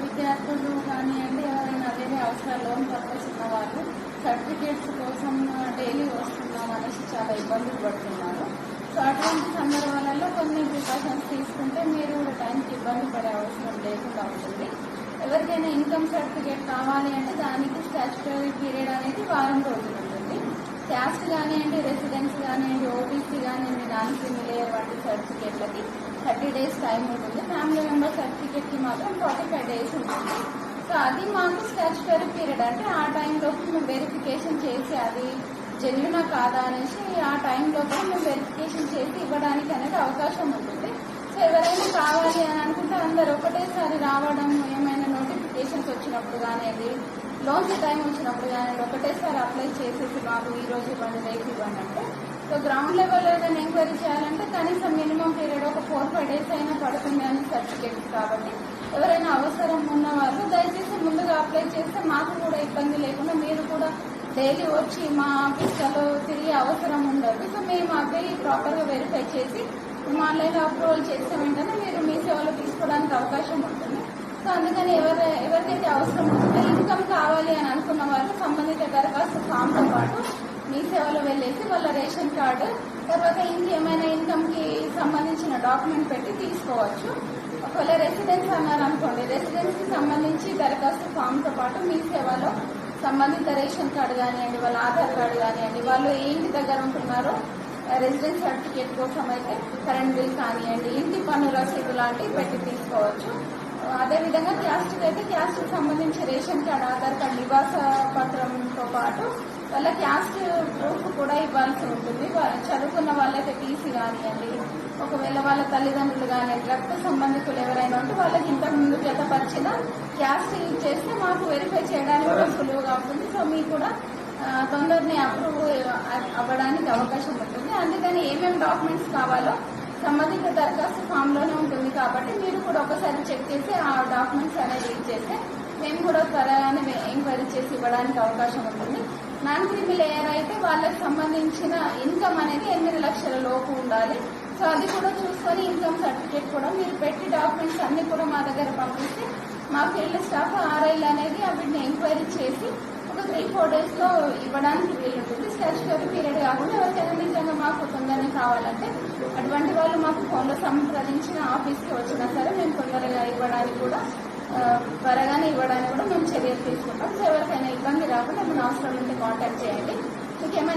విద్యార్థులు కానివ్వండి, ఎవరైనా వేరే అవసరాలు లోన్ పర్పస్ ఉన్న వాళ్ళు సర్టిఫికేట్స్ కోసం డైలీ వస్తున్నాం అనేసి చాలా ఇబ్బందులు పడుతున్నారు. సో అటువంటి సందర్భాలలో కొన్ని ప్రికాషన్స్ తీసుకుంటే మీరు కూడా టైంకి ఇబ్బంది పడే అవసరం లేకుండా ఉంటుంది. ఎవరికైనా ఇన్కమ్ సర్టిఫికేట్ కావాలి అంటే దానికి స్టాట్యుటరీ పీరియడ్ అనేది వారం రోజులు ఉంటుంది. క్యాస్ట్ కానివ్వండి, రెసిడెన్స్ కానివ్వండి, ఓబీసీ కానివ్వండి, నాన్ క్రిమిలేయర్ వంటి సర్టిఫికేట్లకి 30 days టైం ఉంటుంది. ఫ్యామిలీ మెంబర్ సర్టిఫికేట్ కి మాత్రం 45 days ఉంటుంది. సో అది మాకు స్టాట్యుటరీ పీరియడ్, అంటే ఆ టైంలోకి మేము వెరిఫికేషన్ చేసి అది జెన్యునా కాదా అనేసి ఆ టైంలో కూడా మేము వెరిఫికేషన్ చేసి ఇవ్వడానికి అనేది అవకాశం ఉంటుంది. సో ఎవరైనా కావాలి అని అనుకుంటే అందరు ఒకటేసారి రావడం, ఏమైనా నోటిఫికేషన్స్ వచ్చినప్పుడు కానివ్వండి, లోన్స్ టైం వచ్చినప్పుడు కానివ్వండి, ఒకటేసారి అప్లై చేసేసి మాకు ఈ రోజు ఇవ్వండి, రేపు ఇవ్వండి అంటే, సో గ్రౌండ్ లెవెల్ ఏదైనా ఎంక్వైరీ చేయాలంటే కనీసం మినిమం పీరియడ్ ఒక 4-5 days అయినా పడుతుంది అని సర్టిఫికేట్స్. కాబట్టి ఎవరైనా అవసరం ఉన్న వాళ్ళు దయచేసి ముందుగా అప్లై చేస్తే మాకు కూడా ఇబ్బంది లేకుండా మీరు కూడా డైలీ వచ్చి మా ఆఫీస్లలో తిరిగే అవసరం ఉండదు. సో మేము అవి ప్రాపర్గా వెరిఫై చేసి మేము ఆన్లైన్లో అప్రూవల్ చేసే వెంటనే మీరు మీ సేవలో తీసుకోవడానికి అవకాశం ఉంటుంది. సో అందుకని ఎవరికైతే అవసరం ఉంటుందో ఇన్కమ్ కావాలి అని అనుకున్న వాళ్ళు సంబంధిత దరఖాస్తు ఫామ్తో పాటు మీ సేవలో వెళ్ళేసి వాళ్ళ రేషన్ కార్డు, తర్వాత ఇంకేమైనా ఇన్కమ్ కి సంబంధించిన డాక్యుమెంట్ పెట్టి తీసుకోవచ్చు. ఒకవేళ రెసిడెన్స్ అన్నారు అనుకోండి, రెసిడెన్స్ కి సంబంధించి దరఖాస్తు ఫామ్ తో పాటు మీ సేవలో సంబంధిత రేషన్ కార్డు కానివ్వండి, వాళ్ళ ఆధార్ కార్డు కానివ్వండి, వాళ్ళు ఏ ఇంటి దగ్గర ఉంటున్నారో రెసిడెన్స్ సర్టిఫికేట్ కోసం అయితే కరెంట్ బిల్ కానివ్వండి, ఇంటి పన్ను రసీదు లాంటివి పెట్టి తీసుకోవచ్చు. అదేవిధంగా క్యాస్ట్ అయితే క్యాస్ట్ కి సంబంధించి రేషన్ కార్డు, ఆధార్ కార్డు, నివాస పత్రంతో పాటు వాళ్ళ క్యాస్ట్ ప్రూఫ్ కూడా ఇవ్వాల్సి ఉంటుంది. చదువుకున్న వాళ్ళైతే టీసీ కానివ్వండి, ఒకవేళ వాళ్ళ తల్లిదండ్రులు కానీ రక్త సంబంధికులు ఎవరైనా ఉంటే వాళ్ళకి ఇంతకు ముందు జతపరిచిన క్యాస్ట్ చేస్తే మాకు వెరిఫై చేయడానికి కూడా సులువుగా ఉంటుంది. సో మీకు కూడా తొందరనే అప్రూవ్ అవ్వడానికి అవకాశం ఉంటుంది. అందుకని ఏమేమి డాక్యుమెంట్స్ కావాలో సంబంధిత దరఖాస్తు ఫామ్ లోనే ఉంటుంది. కాబట్టి మీరు కూడా ఒకసారి చెక్ చేసి ఆ డాక్యుమెంట్స్ అనేది రీడ్ చేస్తే మేము కూడా త్వరగానే ఎంక్వైరీ చేసి ఇవ్వడానికి అవకాశం ఉంటుంది. నాన్ క్రిమి లేయర్ అయితే వాళ్ళకి సంబంధించిన ఇన్కమ్ అనేది 8 లక్షల లోపు ఉండాలి. సో అది కూడా చూసుకొని ఇన్కమ్ సర్టిఫికేట్ కూడా మీరు పెట్టి డాక్యుమెంట్స్ అన్ని కూడా మా దగ్గర పంపిస్తే మా ఫీల్డ్ స్టాఫ్ ఆర్ఐలు అనేది వీటిని ఎంక్వైరీ చేసి ఒక 3-4 days లో ఇవ్వడానికి వీలుంటుంది. స్టాట్యుటరీ పీరియడ్ కాకుండా ఎవరికైనా నిజంగా మాకు తొందరగా కావాలంటే అటువంటి వాళ్ళు మాకు ఫోన్లో సంప్రదించిన ఆఫీస్కి వచ్చినా సరే మేము తొందరగా ఇవ్వడానికి కూడా త్వరగానే ఇవ్వడానికి కూడా మేము చర్యలు తీసుకుంటాం. సో ఎవరికైనా ఇబ్బంది రాకుండా ఏమైనా అవసరం ఉంటే కాంటాక్ట్ చేయండి. మీకు ఏమైనా